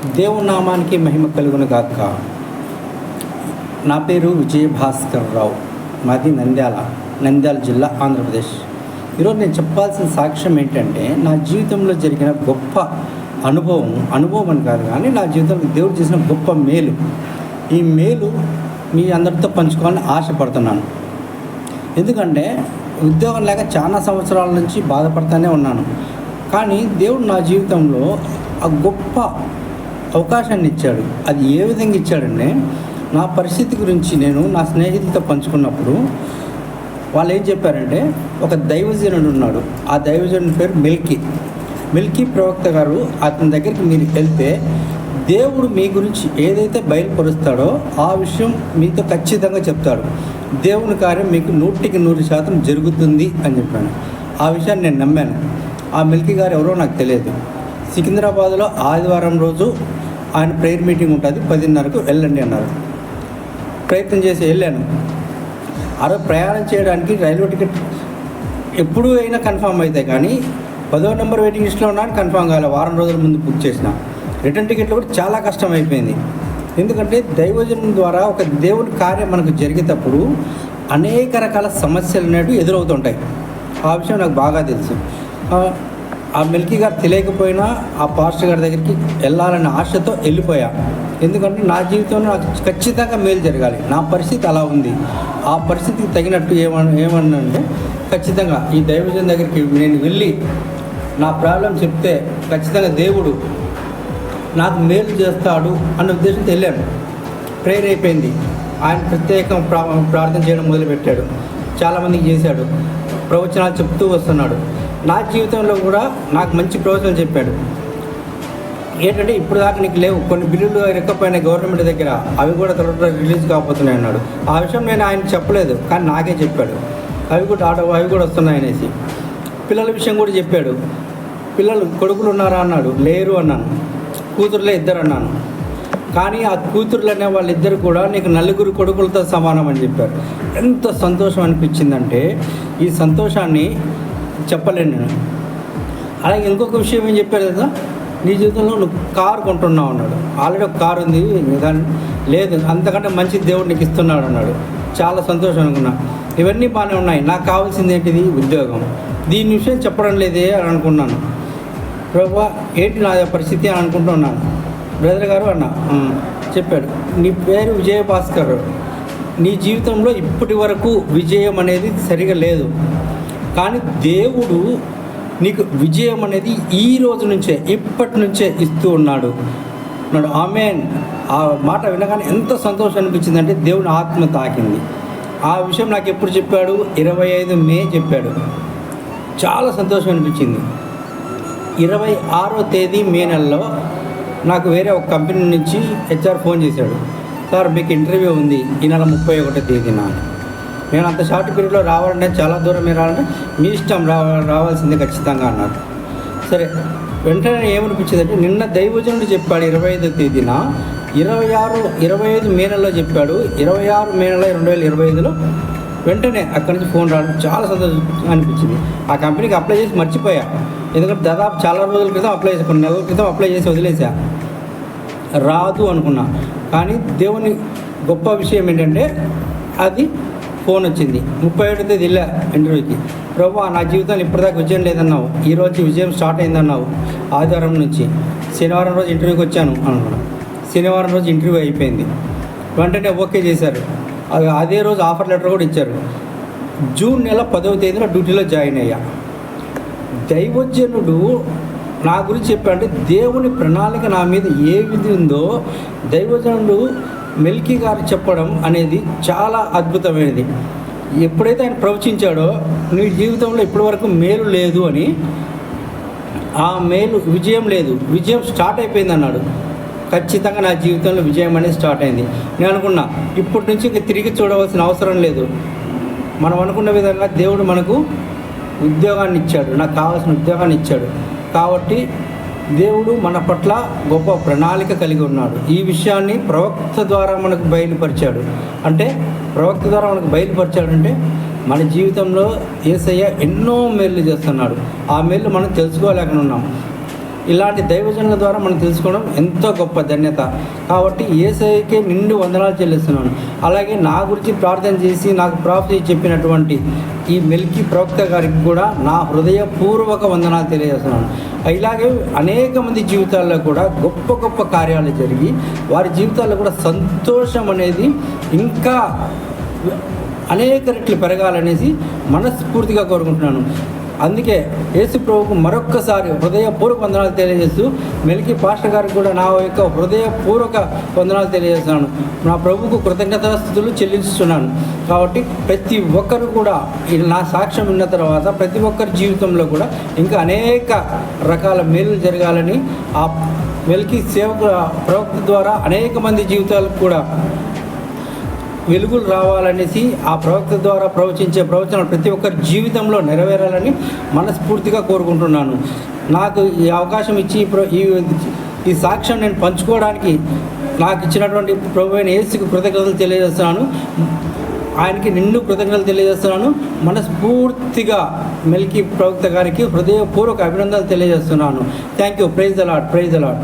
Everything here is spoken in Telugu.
దేవుని నామానికి మహిమ కలుగును గాక. నా పేరు విజయభాస్కర్ రావు. మాది నంద్యాల జిల్లా, ఆంధ్రప్రదేశ్. ఈరోజు నేను చెప్పాల్సిన సాక్ష్యం ఏంటంటే, నా జీవితంలో జరిగిన గొప్ప అనుభవం అని కాదు, కానీ నా జీవితంలో దేవుడు చేసిన గొప్ప మేలు. ఈ మేలు మీ అందరితో పంచుకోవాలని ఆశపడుతున్నాను. ఎందుకంటే ఉద్యోగం లేక చాలా సంవత్సరాల నుంచి బాధపడుతూనే ఉన్నాను. కానీ దేవుడు నా జీవితంలో ఆ గొప్ప అవకాశాన్ని ఇచ్చాడు. అది ఏ విధంగా ఇచ్చాడంటే, నా పరిస్థితి గురించి నేను నా స్నేహితులతో పంచుకున్నప్పుడు వాళ్ళు ఏం చెప్పారంటే, ఒక దైవజనుడు ఉన్నాడు. ఆ దైవజనుడి పేరు మిల్కీ ప్రవక్త గారు. అతని దగ్గరికి మీరు వెళ్తే దేవుడు మీ గురించి ఏదైతే బయలుపరుస్తాడో ఆ విషయం మీతో ఖచ్చితంగా చెప్తాడు. దేవుని కార్యం మీకు 100% జరుగుతుంది అని చెప్పాను. ఆ విషయాన్ని నేను నమ్మాను. ఆ మిల్కీ గారు ఎవరో నాకు తెలియదు. సికింద్రాబాద్లో ఆదివారం రోజు ఆయన ప్రేయర్ మీటింగ్ ఉంటుంది, 10:30కు వెళ్ళండి అన్నారు. ప్రయత్నం చేసి వెళ్ళాను. ప్రయాణం చేయడానికి రైల్వే టికెట్ ఎప్పుడు అయినా కన్ఫామ్ అవుతాయి, కానీ 10వ నెంబర్ వెయిటింగ్ లిస్ట్లో ఉన్నాను, కన్ఫామ్ కావాలి. వారం రోజుల ముందు బుక్ చేసిన రిటర్న్ టికెట్లు కూడా చాలా కష్టం అయిపోయింది. ఎందుకంటే దైవజనం ద్వారా ఒక దేవుడి కార్యం మనకు జరిగేటప్పుడు అనేక రకాల సమస్యలు అనేవి ఎదురవుతుంటాయి. ఆ విషయం నాకు బాగా తెలుసు. ఆ మిల్కీ గారు తెలియకపోయినా ఆ పాస్టర్ గారి దగ్గరికి వెళ్ళాలనే ఆశతో వెళ్ళిపోయా. ఎందుకంటే నా జీవితంలో నాకు ఖచ్చితంగా మేలు జరగాలి. నా పరిస్థితి అలా ఉంది. ఆ పరిస్థితికి తగినట్టు ఏమన్నంటే, ఖచ్చితంగా ఈ దైవజన దగ్గరికి నేను వెళ్ళి నా ప్రాబ్లం చెప్తే ఖచ్చితంగా దేవుడు నాకు మేలు చేస్తాడు అన్న ఉద్దేశంతో వెళ్ళాను. ప్రేయర్ అయిపోయింది. ఆయన ప్రత్యేకం ప్రార్థన చేయడం మొదలుపెట్టాడు. చాలామందికి చేశాడు. ప్రవచనాలు చెప్తూ వస్తున్నాడు. నా జీవితంలో కూడా నాకు మంచి ప్రవచనం చెప్పాడు. ఏంటంటే, ఇప్పుడు దాకా నీకు లేవు, కొన్ని బిల్లులు రెక్కపోయినాయి గవర్నమెంట్ దగ్గర, అవి కూడా త్వరగా రిలీజ్ కాకపోతున్నాయి అన్నాడు. ఆ విషయం నేను ఆయన చెప్పలేదు, కానీ నాకే చెప్పాడు. అవి కూడా వస్తున్నాయి అనేసి. పిల్లల విషయం కూడా చెప్పాడు. కొడుకులు ఉన్నారా అన్నాడు. లేరు అన్నాను. కూతురులే 2 అన్నాను. కానీ ఆ కూతురులు అనే వాళ్ళిద్దరు కూడా నీకు 4 కొడుకులతో సమానం అని చెప్పారు. ఎంత సంతోషం అనిపించిందంటే, ఈ సంతోషాన్ని చెప్పలేను నేను. అలాగే ఇంకొక విషయం ఏం చెప్పారు కదా, నీ జీవితంలో నువ్వు కారు కొంటున్నావు అన్నాడు. ఆల్రెడీ ఒక కారు ఉంది, కానీ లేదు, అంతకంటే మంచి దేవుడు నీకు ఇస్తున్నాడు అన్నాడు. చాలా సంతోషం అనుకున్నా. ఇవన్నీ బాగానే ఉన్నాయి. నాకు కావాల్సింది ఏంటిది? ఉద్యోగం. దీని విషయం చెప్పడం లేదే అని అనుకున్నాను. ప్రభువా, ఏంటి నా పరిస్థితి అని అనుకుంటున్నాను. బ్రదర్ గారు అన్న చెప్పాడు, నీ పేరు విజయభాస్కర్. నీ జీవితంలో ఇప్పటి వరకు విజయం అనేది సరిగా లేదు, కానీ దేవుడు నీకు విజయం అనేది ఈ రోజు నుంచే, ఇప్పటి నుంచే ఇస్తూ ఉన్నాడు. ఆమేన్. ఆ మాట వినగానే ఎంత సంతోషం అనిపించిందంటే, దేవుని ఆత్మ తాకింది. ఆ విషయం నాకు ఎప్పుడు చెప్పాడు? 25 మే చెప్పాడు. చాలా సంతోషం అనిపించింది. 26వ తేదీ మే నెలలో నాకు వేరే ఒక కంపెనీ నుంచి హెచ్ఆర్ ఫోన్ చేశాడు. సార్, మీకు ఇంటర్వ్యూ ఉంది ఈ నెల 31వ తేదీన. నేను అంత షార్ట్ పీరియడ్లో రావాలంటే, చాలా దూరం మీరు రావాలంటే మీ ఇష్టం, రావాల్సిందే ఖచ్చితంగా అన్నారు. సరే, వెంటనే ఏమనిపించిందంటే, నిన్న దైవజనుడు చెప్పాడు 25వ తేదీన, 25 మే నెలలో చెప్పాడు. 26 మే నెల 2025లో వెంటనే అక్కడి నుంచి ఫోన్ రావడం చాలా సంతోషంగా అనిపించింది. ఆ కంపెనీకి అప్లై చేసి మర్చిపోయా. ఎందుకంటే దాదాపు చాలా రోజుల క్రితం అప్లై చేసి, కొన్ని నెలల క్రితం అప్లై చేసి వదిలేసా. రాదు అనుకున్నా. కానీ దేవుని గొప్ప విషయం ఏంటంటే, అది ఫోన్ వచ్చింది. 37వ తేదీ వెళ్ళా ఇంటర్వ్యూకి. ప్రభువా, నా జీవితంలో ఇప్పటిదాకా విజయం లేదన్నావు, ఈరోజు విజయం స్టార్ట్ అయిందన్నావు. ఆదివారం నుంచి శనివారం రోజు ఇంటర్వ్యూకి వచ్చాను అనుకున్నాను. శనివారం రోజు ఇంటర్వ్యూ అయిపోయింది. వెంటనే ఓకే చేశారు. అదే రోజు ఆఫర్ లెటర్ కూడా ఇచ్చారు. జూన్ నెల 10వ తేదీన డ్యూటీలో జాయిన్ అయ్యా. దైవజనుడు నా గురించి చెప్పాడంటే, దేవుని ప్రణాళిక నా మీద ఏ విధి ఉందో దైవజనుడు మిల్కీ గారు చెప్పడం అనేది చాలా అద్భుతమైనది. ఎప్పుడైతే ఆయన ప్రవచించాడో, నీ జీవితంలో ఇప్పటివరకు మేలు లేదు అని, ఆ విజయం లేదు, విజయం స్టార్ట్ అయిపోయింది అన్నాడు. ఖచ్చితంగా నా జీవితంలో విజయం అనేది స్టార్ట్ అయింది. నేను అనుకున్నా, ఇప్పటి నుంచి ఇంకా తిరిగి చూడవలసిన అవసరం లేదు. మనం అనుకున్న విధంగా దేవుడు మనకు ఉద్యోగాన్ని ఇచ్చాడు, నాకు కావాల్సిన ఉద్యోగాన్ని ఇచ్చాడు. కాబట్టి దేవుడు మన పట్ల గొప్ప ప్రణాళిక కలిగి ఉన్నాడు. ఈ విషయాన్ని ప్రవక్త ద్వారా మనకు బయలుపరిచాడు. అంటే ప్రవక్త ద్వారా మనకు బయలుపరిచాడంటే, మన జీవితంలో యేసయ్య ఎన్నో మేళ్ళు చేస్తున్నాడు. ఆ మేళ్ళు మనం తెలుసుకోలేకనున్నాం. ఇలాంటి దైవజనుల ద్వారా మనం తెలుసుకోవడం ఎంతో గొప్ప ధన్యత. కాబట్టి యేసయ్యకే నిండు వందనాలు చెల్లిస్తున్నాను. అలాగే నా గురించి ప్రార్థన చేసి నాకు ప్రాప్తి చెప్పినటువంటి ఈ మెల్కీ ప్రవక్త గారికి కూడా నా హృదయపూర్వక వందనాలు తెలియజేస్తున్నాను. ఇలాగే అనేక మంది జీవితాల్లో కూడా గొప్ప గొప్ప కార్యాలు జరిగి వారి జీవితాల్లో కూడా సంతోషం అనేది ఇంకా అనేక రెట్లు పెరగాలనేసి మనస్ఫూర్తిగా కోరుకుంటున్నాను. అందుకే యేసు ప్రభువుకు మరొక్కసారి హృదయపూర్వక వందనాలు తెలియజేస్తూ మెల్కీ పాస్టర్ గారికి కూడా నా యొక్క హృదయపూర్వక వందనాలు తెలియజేస్తున్నాను. నా ప్రభువుకు కృతజ్ఞతాస్తుతులు చెల్లిస్తున్నాను. కాబట్టి ప్రతి ఒక్కరు కూడా నా సాక్ష్యం విన్న తర్వాత ప్రతి ఒక్కరి జీవితంలో కూడా ఇంకా అనేక రకాల మేలు జరగాలని, ఆ మెల్కీ సేవకు ప్రవక్త ద్వారా అనేక మంది జీవితాలకు కూడా వెలుగులు రావాలనేసి, ఆ ప్రవక్త ద్వారా ప్రవచించే ప్రవచనాలు ప్రతి ఒక్కరి జీవితంలో నెరవేరాలని మనస్ఫూర్తిగా కోరుకుంటున్నాను. నాకు ఈ అవకాశం ఇచ్చి ఈ సాక్ష్యం నేను పంచుకోవడానికి నాకు ఇచ్చినటువంటి ప్రభువైన యేసుకు కృతజ్ఞతలు తెలియజేస్తున్నాను. ఆయనకి నిండు కృతజ్ఞతలు తెలియజేస్తున్నాను. మనస్ఫూర్తిగా మెల్కీ ప్రవక్త గారికి హృదయపూర్వక అభినందనలు తెలియజేస్తున్నాను. Thank you. Praise the Lord. Praise the lord.